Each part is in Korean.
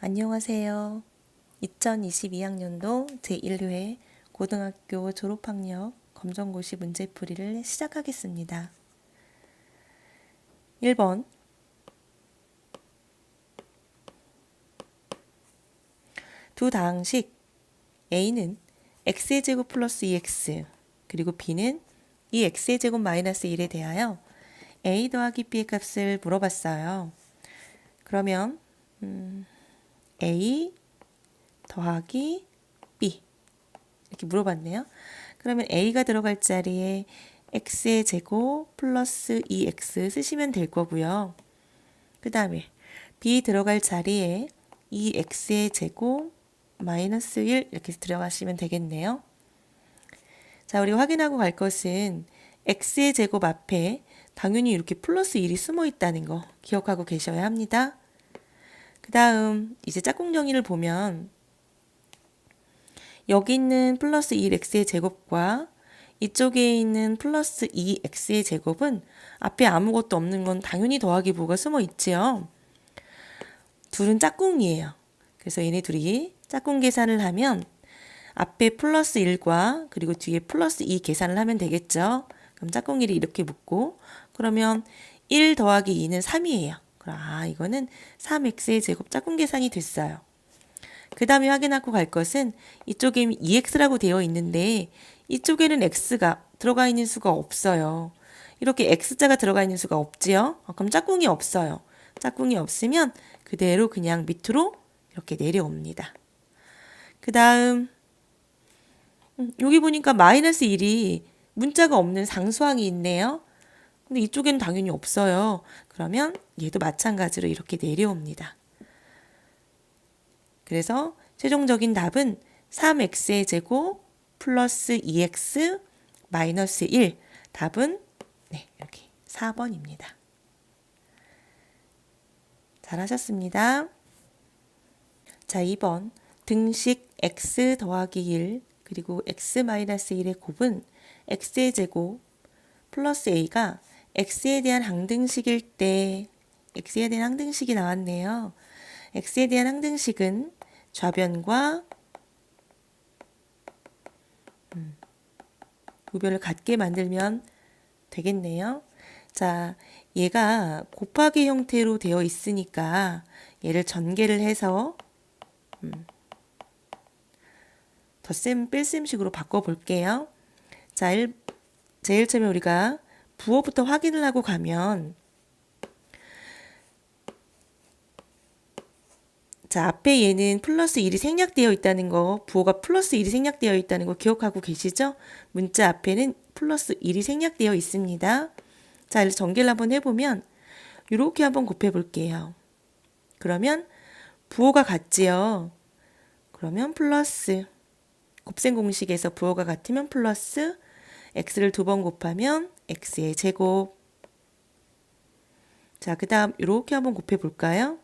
안녕하세요. 2022학년도 제1회 고등학교 졸업학력 검정고시 문제풀이를 시작하겠습니다. 1번 두 다항식 A는 x의 제곱 플러스 2x 그리고 B는 2x의 제곱 마이너스 1에 대하여 A 더하기 B의 값을 물어봤어요. 그러면 A 더하기 B 이렇게 물어봤네요. 그러면 A가 들어갈 자리에 x의 제곱 플러스 2x 쓰시면 될 거고요. 그 다음에 B 들어갈 자리에 2x의 제곱 마이너스 1 이렇게 들어가시면 되겠네요. 자, 우리 확인하고 갈 것은 x의 제곱 앞에 당연히 이렇게 플러스 1이 숨어 있다는 거 기억하고 계셔야 합니다. 그 다음 이제 짝꿍 정의를 보면 여기 있는 플러스 1x의 제곱과 이쪽에 있는 플러스 2x의 제곱은 앞에 아무것도 없는 건 당연히 더하기 부호가 숨어 있지요. 둘은 짝꿍이에요. 그래서 얘네 둘이 짝꿍 계산을 하면 앞에 플러스 1과 그리고 뒤에 플러스 2 계산을 하면 되겠죠. 그럼 짝꿍 1이 이렇게 붙고 그러면 1 더하기 2는 3이에요. 그럼 이거는 3x의 제곱 짝꿍 계산이 됐어요. 그 다음에 확인하고 갈 것은 이쪽에 2x라고 되어 있는데 이쪽에는 x가 들어가 있는 수가 없어요. 이렇게 x자가 들어가 있는 수가 없지요. 그럼 짝꿍이 없어요. 짝꿍이 없으면 그대로 그냥 밑으로 이렇게 내려옵니다. 그 다음 여기 보니까 마이너스 1이 문자가 없는 상수항이 있네요. 근데 이쪽에는 당연히 없어요. 그러면 얘도 마찬가지로 이렇게 내려옵니다. 그래서 최종적인 답은 3x의 제곱 플러스 2x 마이너스 1 답은 이렇게 4번입니다. 잘하셨습니다. 자, 2번 등식 x 더하기 1 그리고 x 마이너스 1의 곱은 x의 제곱 플러스 a가 x에 대한 항등식일 때 x에 대한 항등식이 나왔네요. x에 대한 항등식은 좌변과 우변을 같게 만들면 되겠네요. 자, 얘가 곱하기 형태로 되어 있으니까 얘를 전개를 해서 덧셈 뺄셈식으로 바꿔볼게요. 자, 제일 처음에 우리가 부호부터 확인을 하고 가면 자, 앞에 얘는 플러스 1이 생략되어 있다는 거, 부호가 플러스 1이 생략되어 있다는 거 기억하고 계시죠? 문자 앞에는 플러스 1이 생략되어 있습니다. 자, 전개를 한번 해보면 이렇게 한번 곱해 볼게요. 그러면 부호가 같지요. 그러면 플러스 곱셈 공식에서 부호가 같으면 플러스 x를 2번 곱하면 x의 제곱. 자, 그 다음 이렇게 한번 곱해 볼까요?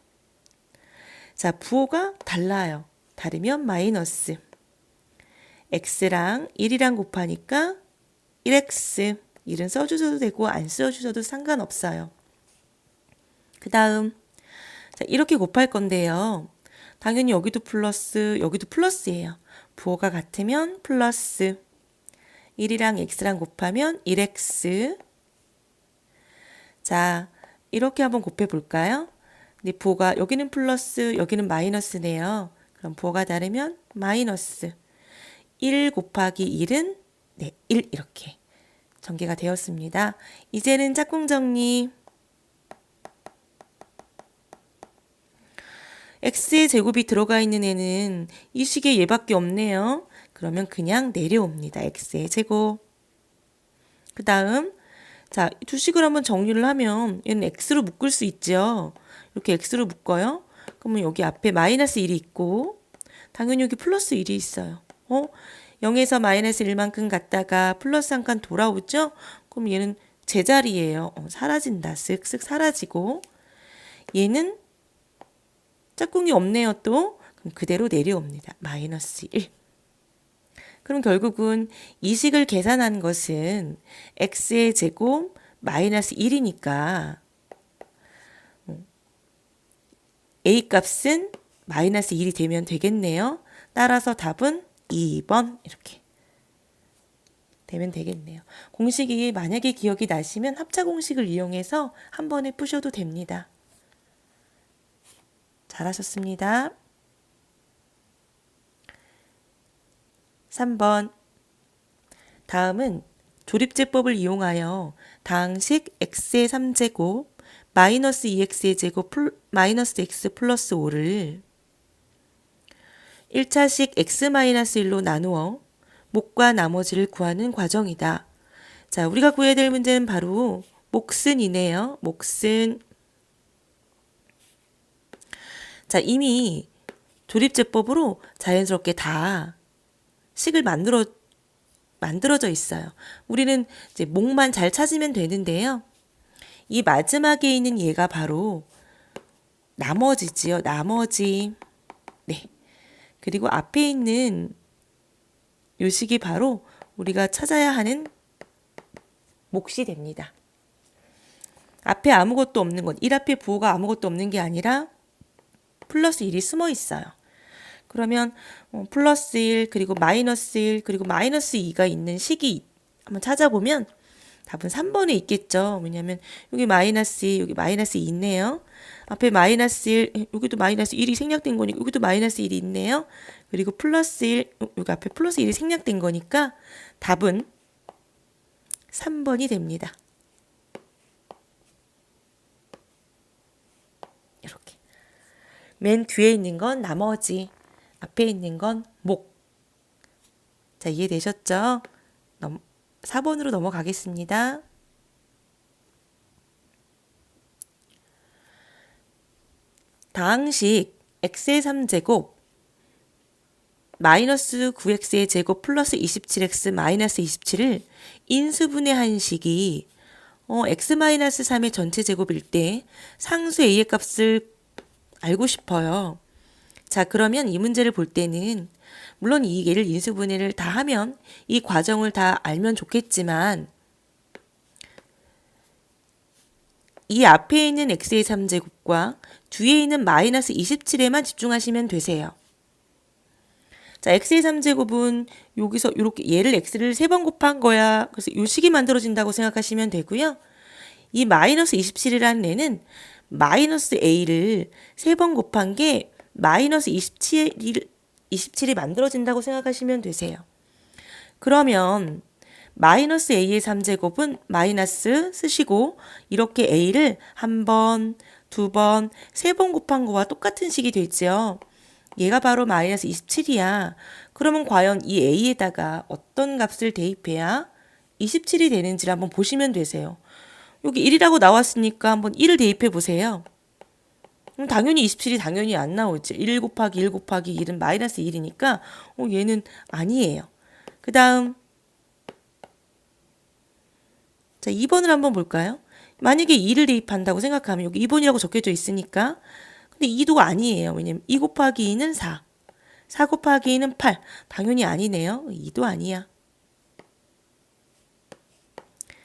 자, 부호가 달라요. 다르면 마이너스. x랑 1이랑 곱하니까 1x. 1은 써주셔도 되고 안 써주셔도 상관없어요. 그 다음 자, 이렇게 곱할 건데요. 당연히 여기도 플러스, 여기도 플러스예요. 부호가 같으면 플러스. 1이랑 x랑 곱하면 1x. 자, 이렇게 한번 곱해 볼까요? 근데 부호가 여기는 플러스, 여기는 마이너스네요. 그럼 부호가 다르면 마이너스. 1 곱하기 1은 1 이렇게 전개가 되었습니다. 이제는 짝꿍 정리. x의 제곱이 들어가 있는 애는 이 식에 얘밖에 없네요. 그러면 그냥 내려옵니다. x의 제곱. 그 다음 자, 두 식을 한번 정리를 하면 얘는 x로 묶을 수 있죠. 이렇게 x로 묶어요. 그러면 여기 앞에 마이너스 1이 있고 당연히 여기 플러스 1이 있어요. 0에서 마이너스 1만큼 갔다가 플러스 한 칸 돌아오죠? 그럼 얘는 제자리예요. 사라진다. 쓱쓱 사라지고 얘는 짝꿍이 없네요 또. 그럼 그대로 내려옵니다. 마이너스 1. 그럼 결국은 이 식을 계산한 것은 x의 제곱 마이너스 1이니까 a 값은 마이너스 1이 되면 되겠네요. 따라서 답은 2번 이렇게 되면 되겠네요. 공식이 만약에 기억이 나시면 합차 공식을 이용해서 한 번에 푸셔도 됩니다. 잘하셨습니다. 3번. 다음은 조립제법을 이용하여 다항식 x의 3제곱 마이너스 2x의 제곱 마이너스 x 플러스 5를 1차식 x-1로 나누어 목과 나머지를 구하는 과정이다. 자, 우리가 구해야 될 문제는 바로 목슨이네요. 목슨. 자, 이미 조립제법으로 자연스럽게 다 식을 만들어져 있어요. 우리는 이제 목만 잘 찾으면 되는데요. 이 마지막에 있는 얘가 바로 나머지지요. 나머지. 네. 그리고 앞에 있는 요 식이 바로 우리가 찾아야 하는 몫이 됩니다. 앞에 아무것도 없는 건 1 앞에 부호가 아무것도 없는 게 아니라 플러스 1이 숨어 있어요. 그러면 플러스 1 그리고 마이너스 1 그리고 마이너스 2가 있는 식이 한번 찾아보면 답은 3번에 있겠죠. 왜냐하면 여기 마이너스 2, 여기 마이너스 2 있네요. 앞에 마이너스 1, 여기도 마이너스 1이 생략된 거니까 여기도 마이너스 1이 있네요. 그리고 플러스 1, 여기 앞에 플러스 1이 생략된 거니까 답은 3번이 됩니다. 이렇게. 맨 뒤에 있는 건 나머지, 앞에 있는 건 목. 자, 이해되셨죠? 4번으로 넘어가겠습니다. 다항식 x의 3제곱 마이너스 9x의 제곱 플러스 27x 마이너스 27을 인수분해한 식이 x-3의 전체 제곱일 때 상수 a의 값을 알고 싶어요. 자, 그러면 이 문제를 볼 때는 물론 이 얘를 인수분해를 다 하면 이 과정을 다 알면 좋겠지만 이 앞에 있는 x의 3제곱과 뒤에 있는 마이너스 27에만 집중하시면 되세요. 자, x의 3제곱은 여기서 이렇게 얘를 x를 3번 곱한 거야. 그래서 이 식이 만들어진다고 생각하시면 되고요. 이 마이너스 27이라는 애는 마이너스 a를 3번 곱한 게 마이너스 27이 만들어진다고 생각하시면 되세요. 그러면 마이너스 a의 3제곱은 마이너스 쓰시고 이렇게 a를 한 번, 두 번, 3번 곱한 거와 똑같은 식이 되죠. 얘가 바로 마이너스 27이야. 그러면 과연 이 a에다가 어떤 값을 대입해야 27이 되는지를 한번 보시면 되세요. 여기 1이라고 나왔으니까 한번 1을 대입해 보세요. 그럼 당연히 27이 당연히 안 나오지. 1 곱하기 1 곱하기 1은 마이너스 1이니까 얘는 아니에요. 그 다음 자, 2번을 한번 볼까요? 만약에 2를 대입한다고 생각하면 여기 2번이라고 적혀져 있으니까 근데 2도 아니에요. 왜냐면 2 곱하기 2는 4. 4 곱하기 2는 8. 당연히 아니네요. 2도 아니야.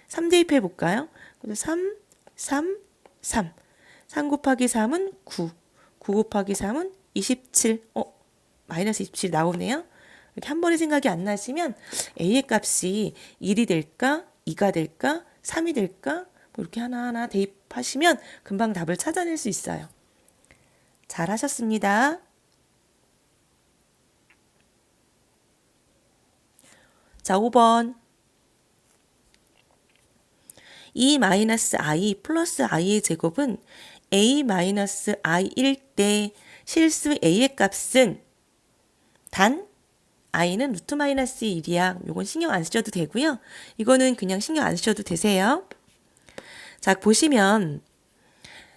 3 대입해 볼까요? 3, 3, 3. 3 곱하기 3은 9. 9 곱하기 3은 27. 마이너스 27 나오네요. 이렇게 한 번에 생각이 안 나시면 a의 값이 1이 될까? 2가 될까? 3이 될까? 이렇게 하나하나 대입하시면 금방 답을 찾아낼 수 있어요. 잘 하셨습니다. 자, 5번. 2-i 플러스 i의 제곱은 a-i일 때 실수 a의 값은 단 i는 루트 마이너스 1이야. 요건 신경 안 쓰셔도 되고요. 이거는 그냥 신경 안 쓰셔도 되세요. 자, 보시면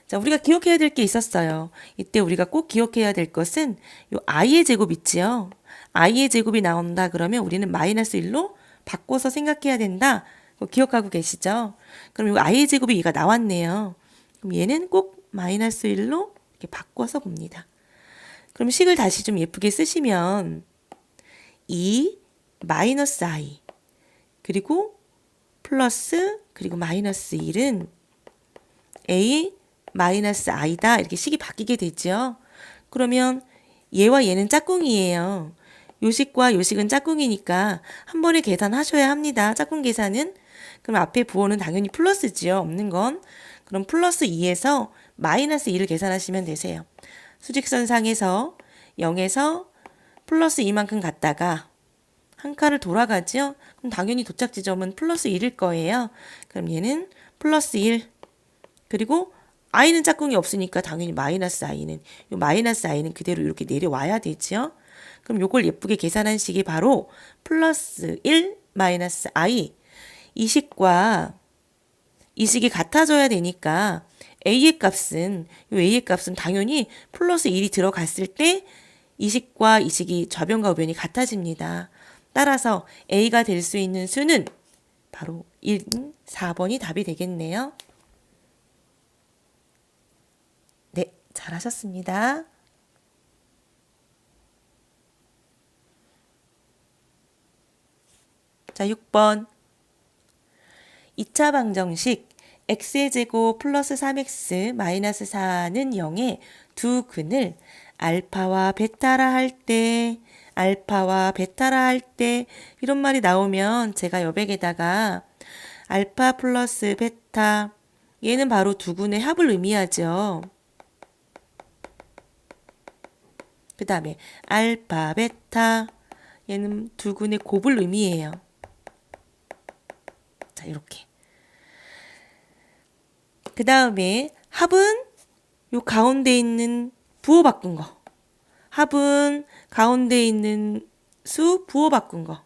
자, 우리가 기억해야 될 게 있었어요. 이때 우리가 꼭 기억해야 될 것은 요 i의 제곱 있지요. i의 제곱이 나온다 그러면 우리는 마이너스 1로 바꿔서 생각해야 된다. 기억하고 계시죠? 그럼 요 i의 제곱이 얘가 나왔네요. 그럼 얘는 꼭 마이너스 1로 이렇게 바꿔서 봅니다. 그럼 식을 다시 좀 예쁘게 쓰시면 2 마이너스 i 그리고 플러스 그리고 마이너스 1은 a 마이너스 i다 이렇게 식이 바뀌게 되죠. 그러면 얘와 얘는 짝꿍이에요. 요식과 요식은 짝꿍이니까 한 번에 계산하셔야 합니다. 짝꿍 계산은. 그럼 앞에 부호는 당연히 플러스지요. 없는 건. 그럼 플러스 2에서 마이너스 2를 계산하시면 되세요. 수직선상에서 0에서 플러스 2만큼 갔다가 한 칸을 돌아가죠. 그럼 당연히 도착 지점은 플러스 1일 거예요. 그럼 얘는 플러스 1. 그리고 i는 짝꿍이 없으니까 당연히 마이너스 i는 이 마이너스 i는 그대로 이렇게 내려와야 되죠. 그럼 요걸 예쁘게 계산한 식이 바로 플러스 1 마이너스 i. 이 식과 이 식이 같아져야 되니까 a의 값은 당연히 플러스 1이 들어갔을 때 이 식과 이 식이 좌변과 우변이 같아집니다. 따라서 a가 될 수 있는 수는 바로 1, 4번이 답이 되겠네요. 네, 잘하셨습니다. 자, 6번. 2차 방정식 x의 제곱 플러스 3x 마이너스 4는 0의 두 근을 알파와 베타라 할 때 이런 말이 나오면 제가 여백에다가 알파 플러스 베타 얘는 바로 두 근의 합을 의미하죠. 그 다음에 알파 베타 얘는 두 근의 곱을 의미해요. 자, 이렇게. 그 다음에 합은 요 가운데 있는 부호 바꾼 거. 합은 가운데 있는 수 부호 바꾼 거.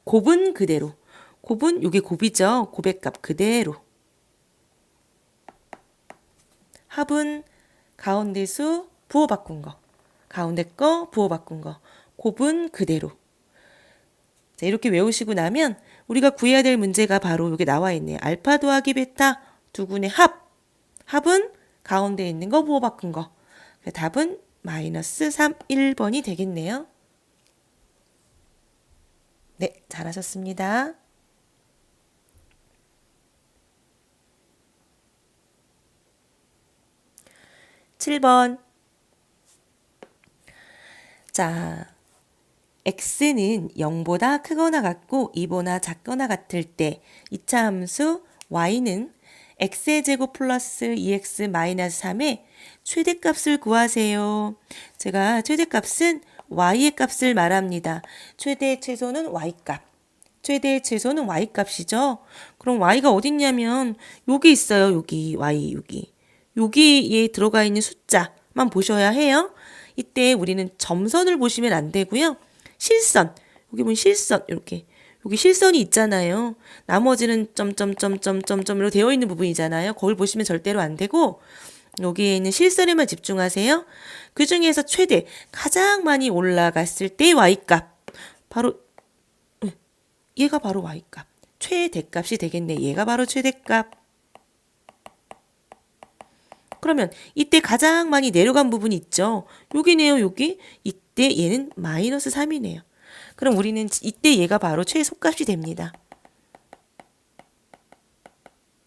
곱은 그대로. 곱은 요게 곱이죠. 곱의 값 그대로. 합은 가운데 수 부호 바꾼 거. 가운데 거 부호 바꾼 거. 곱은 그대로. 자, 이렇게 외우시고 나면 우리가 구해야 될 문제가 바로 여기 나와 있네요. 알파 더하기 베타 두 근의 합. 합은 가운데 있는 거 부호 바꾼 거. 답은 마이너스 3, 1번이 되겠네요. 네, 잘하셨습니다. (7번) 자, x는 0보다 크거나 같고 2보다 작거나 같을 때 2차 함수 y는 x의 제곱 플러스 2x 마이너스 3의 최대값을 구하세요. 제가 최대값은 y의 값을 말합니다. 최대 최소는 y값. 최대 최소는 y값이죠. 그럼 y가 어딨냐면 여기 있어요. 여기 y 여기. 여기에 들어가 있는 숫자만 보셔야 해요. 이때 우리는 점선을 보시면 안 되고요. 실선. 여기 보면 실선 이렇게. 여기 실선이 있잖아요. 나머지는 점점점점점점으로 되어 있는 부분이잖아요. 거울 보시면 절대로 안 되고 여기에 있는 실선에만 집중하세요. 그 중에서 최대 가장 많이 올라갔을 때 y값 바로 얘가 바로 y값 최대값이 되겠네. 얘가 바로 최대값. 그러면 이때 가장 많이 내려간 부분이 있죠. 여기네요. 여기. 이때 얘는 마이너스 3이네요. 그럼 우리는 이때 얘가 바로 최소값이 됩니다.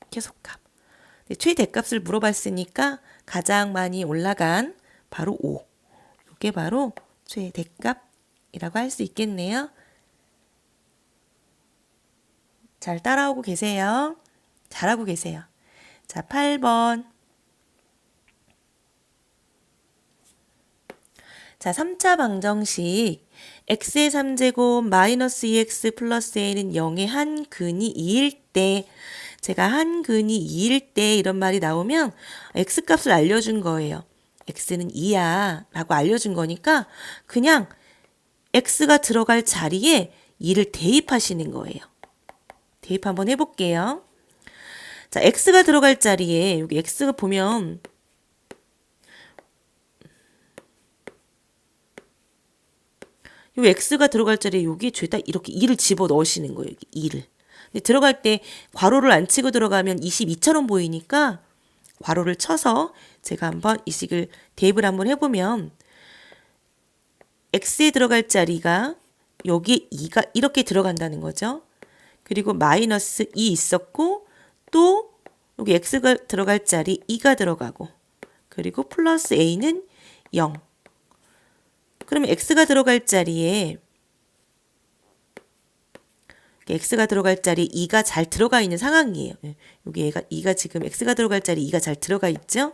최소값. 네, 최대값을 물어봤으니까 가장 많이 올라간 바로 5. 이게 바로 최대값이라고 할 수 있겠네요. 잘 따라오고 계세요. 잘하고 계세요. 자, 8번. 자, 3차 방정식 x의 3제곱 마이너스 2x 플러스 a는 0의 한 근이 2일 때 제가 한 근이 2일 때 이런 말이 나오면 x값을 알려준 거예요. x는 2야 라고 알려준 거니까 그냥 x가 들어갈 자리에 2를 대입하시는 거예요. 대입 한번 해볼게요. 자, x가 들어갈 자리에 여기 x가 보면 요 x가 들어갈 자리에 여기 죄다 이렇게 2를 집어 넣으시는 거예요. 여기 2를. 근데 들어갈 때 괄호를 안 치고 들어가면 22처럼 보이니까 괄호를 쳐서 제가 한번 이 식을 대입을 한번 해보면 x에 들어갈 자리가 여기에 2가 이렇게 들어간다는 거죠. 그리고 마이너스 2 있었고 또 여기 x가 들어갈 자리 2가 들어가고 그리고 플러스 a는 0. 그러면 x가 들어갈 자리에 x가 들어갈 자리 2가 잘 들어가 있는 상황이에요. 여기 얘가 2가 지금 x가 들어갈 자리 2가 잘 들어가 있죠?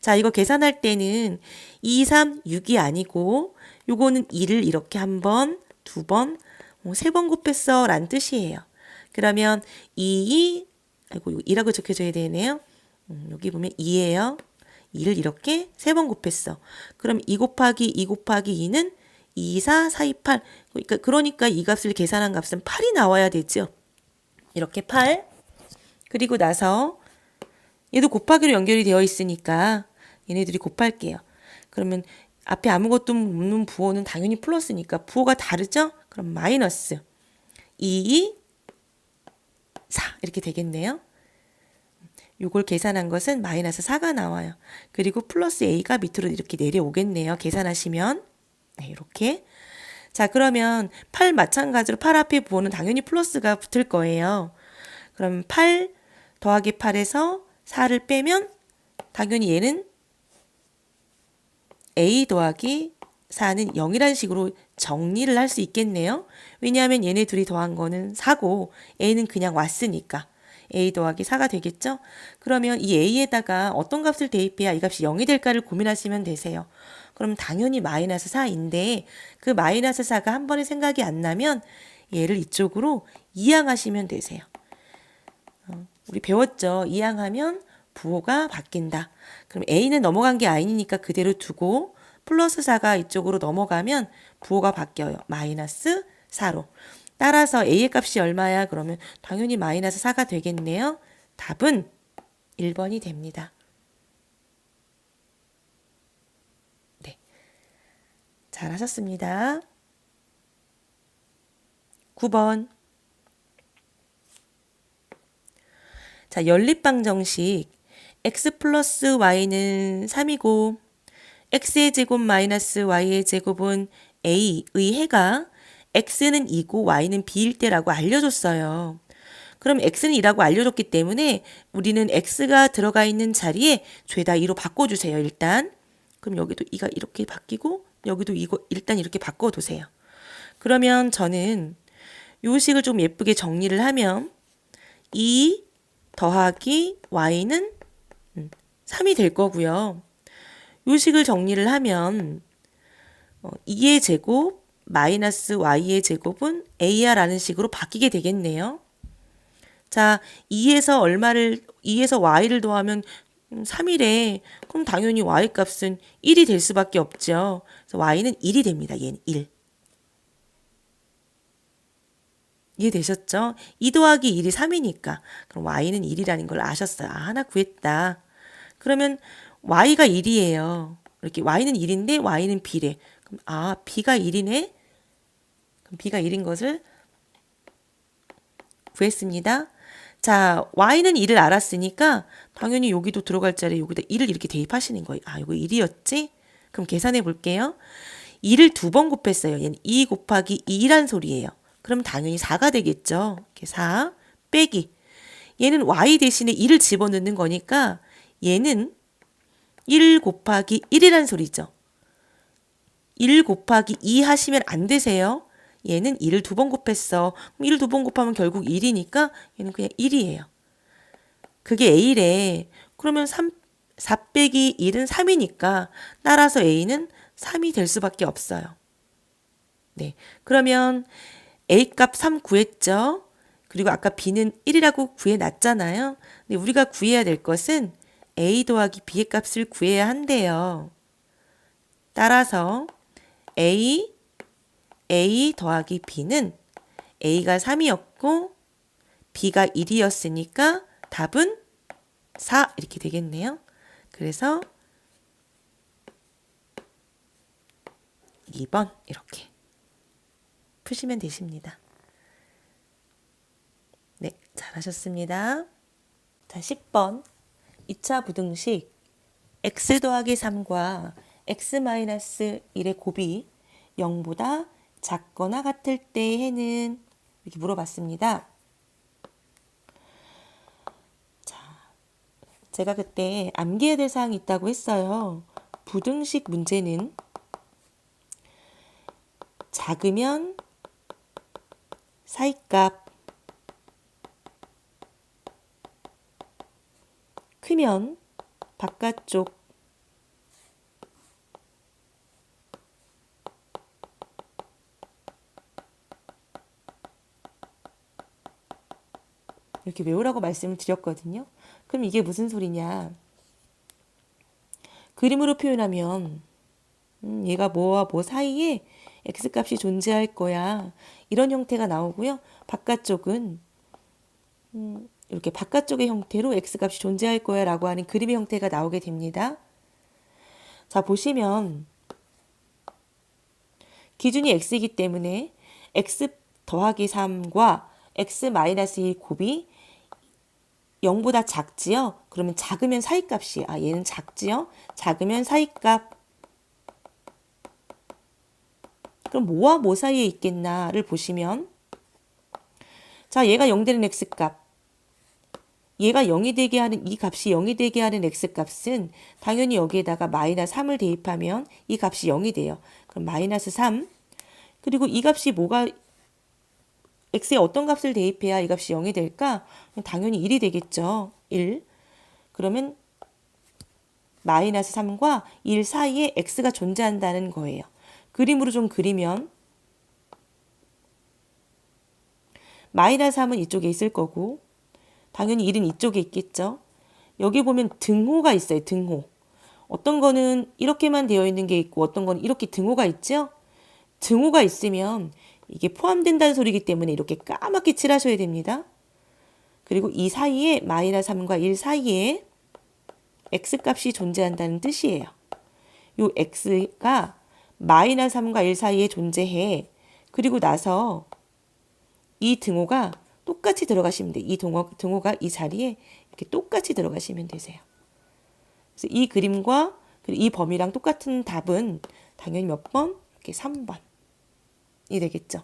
자, 이거 계산할 때는 2, 3, 6이 아니고 요거는 2를 이렇게 한 번, 두 번, 세 번 곱했어 라는 뜻이에요. 그러면 2, 아이고 2라고 적혀줘야 되네요. 여기 보면 2예요. 2를 이렇게 세 번 곱했어. 그럼 2 곱하기 2 곱하기 2는 2, 4, 4, 2, 8. 그러니까 이 값을 계산한 값은 8이 나와야 되죠. 이렇게 8. 그리고 나서 얘도 곱하기로 연결이 되어 있으니까 얘네들이 곱할게요. 그러면 앞에 아무것도 없는 부호는 당연히 플러스니까 부호가 다르죠? 그럼 마이너스 2, 4 이렇게 되겠네요. 요걸 계산한 것은 마이너스 4가 나와요. 그리고 플러스 a가 밑으로 이렇게 내려오겠네요. 계산하시면. 네, 이렇게. 자, 그러면 8 마찬가지로 8 앞에 부호는 당연히 플러스가 붙을 거예요. 그럼 8 더하기 8에서 4를 빼면 당연히 얘는 a 더하기 4는 0이라는 식으로 정리를 할 수 있겠네요. 왜냐하면 얘네 둘이 더한 거는 4고 a는 그냥 왔으니까. a 더하기 4가 되겠죠? 그러면 이 a에다가 어떤 값을 대입해야 이 값이 0이 될까를 고민하시면 되세요. 그럼 당연히 마이너스 4인데 그 마이너스 4가 한 번에 생각이 안 나면 얘를 이쪽으로 이항하시면 되세요. 우리 배웠죠? 이항하면 부호가 바뀐다. 그럼 a는 넘어간 게 아니니까 그대로 두고 플러스 4가 이쪽으로 넘어가면 부호가 바뀌어요. 마이너스 4로. 따라서 a의 값이 얼마야? 그러면 당연히 마이너스 4가 되겠네요. 답은 1번이 됩니다. 네, 잘하셨습니다. 9번. 자, 연립방정식 x 플러스 y는 3이고 x의 제곱 마이너스 y의 제곱은 a의 해가 x는 2고 y는 b일 때라고 알려줬어요. 그럼 x는 2라고 알려줬기 때문에 우리는 x가 들어가 있는 자리에 죄다 2로 바꿔주세요. 일단. 그럼 여기도 2가 이렇게 바뀌고 여기도 이거 일단 이렇게 바꿔두세요. 그러면 저는 요 식을 좀 예쁘게 정리를 하면 2 더하기 y는 3이 될 거고요. 요 식을 정리를 하면 2의 제곱 마이너스 y의 제곱은 a야라는 식으로 바뀌게 되겠네요. 자, 2에서 y를 더하면 3이래. 그럼 당연히 y 값은 1이 될 수밖에 없죠. 그래서 y는 1이 됩니다. 얘는 1. 이해되셨죠? 2 더하기 1이 3이니까. 그럼 y는 1이라는 걸 아셨어요. 아, 하나 구했다. 그러면 y가 1이에요. 이렇게 y는 1인데 y는 b래. 그럼 아, b가 1이네. 그럼 b가 1인 것을 구했습니다. 자, y는 1을 알았으니까 당연히 여기도 들어갈 자리에 여기다 1을 이렇게 대입하시는 거예요. 아, 이거 1이었지? 그럼 계산해 볼게요. 2를 두 번 곱했어요. 얘는 2 곱하기 2란 소리예요. 그럼 당연히 4가 되겠죠. 이렇게 4 빼기. 얘는 y 대신에 2를 집어넣는 거니까 얘는 1 곱하기 1이란 소리죠. 1 곱하기 2 하시면 안 되세요. 얘는 2를 두 번 곱했어. 1을 두 번 곱하면 결국 1이니까 얘는 그냥 1이에요. 그게 a래. 그러면 4 빼기 1은 3이니까 따라서 a는 3이 될 수밖에 없어요. 네, 그러면 a 값 3 구했죠. 그리고 아까 b는 1이라고 구해놨잖아요. 근데 우리가 구해야 될 것은 a 더하기 b의 값을 구해야 한대요. 따라서 a 더하기 b는 a가 3이었고 b가 1이었으니까 답은 4 이렇게 되겠네요. 그래서 2번 이렇게 푸시면 되십니다. 네, 잘하셨습니다. 자, 10번 2차 부등식 x 더하기 3과 x 마이너스 1의 곱이 0보다 작거나 같을 때의 해는 이렇게 물어봤습니다. 자, 제가 그때 암기해야 될 사항이 있다고 했어요. 부등식 문제는 작으면 사이값, 크면 바깥쪽, 이렇게 외우라고 말씀을 드렸거든요. 그럼 이게 무슨 소리냐? 그림으로 표현하면 얘가 뭐와 뭐 사이에 x값이 존재할 거야. 이런 형태가 나오고요. 바깥쪽은 이렇게 바깥쪽의 형태로 x값이 존재할 거야 라고 하는 그림의 형태가 나오게 됩니다. 자, 보시면 기준이 x이기 때문에 x 더하기 3과 x 마이너스 1 곱이 0보다 작지요? 그러면 작으면 사이값이, 얘는 작지요? 작으면 사이값. 그럼 뭐와 뭐 사이에 있겠나를 보시면, 자, 얘가 0 되는 x값, 얘가 0이 되게 하는, 이 값이 0이 되게 하는 x값은 당연히 여기에다가 마이너스 3을 대입하면 이 값이 0이 돼요. 그럼 마이너스 3. 그리고 이 값이 뭐가, x에 어떤 값을 대입해야 이 값이 0이 될까? 당연히 1이 되겠죠. 1. 그러면 마이너스 3과 1 사이에 x가 존재한다는 거예요. 그림으로 좀 그리면 마이너스 3은 이쪽에 있을 거고 당연히 1은 이쪽에 있겠죠. 여기 보면 등호가 있어요. 등호. 어떤 거는 이렇게만 되어 있는 게 있고 어떤 거는 이렇게 등호가 있죠. 등호가 있으면 이게 포함된다는 소리이기 때문에 이렇게 까맣게 칠하셔야 됩니다. 그리고 이 사이에 마이너스 3과 1 사이에 x값이 존재한다는 뜻이에요. 요 x가 마이너스 3과 1 사이에 존재해. 그리고 나서 이 등호가 똑같이 들어가시면 돼요. 이 등호가 이 자리에 이렇게 똑같이 들어가시면 되세요. 그래서 이 그림과 이 범위랑 똑같은 답은 당연히 몇 번? 이렇게 3번이 되겠죠.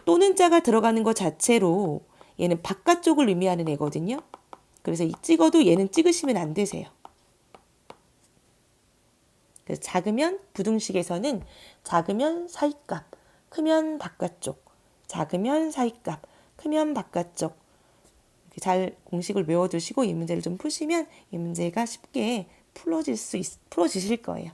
또는 자가 들어가는 것 자체로 얘는 바깥쪽을 의미하는 애거든요. 그래서 찍어도 얘는 찍으시면 안 되세요. 그래서 작으면 부등식에서는 작으면 사이값, 크면 바깥쪽, 작으면 사이값, 크면 바깥쪽. 이렇게 잘 공식을 외워두시고 이 문제를 좀 푸시면 이 문제가 쉽게 풀어지실 거예요.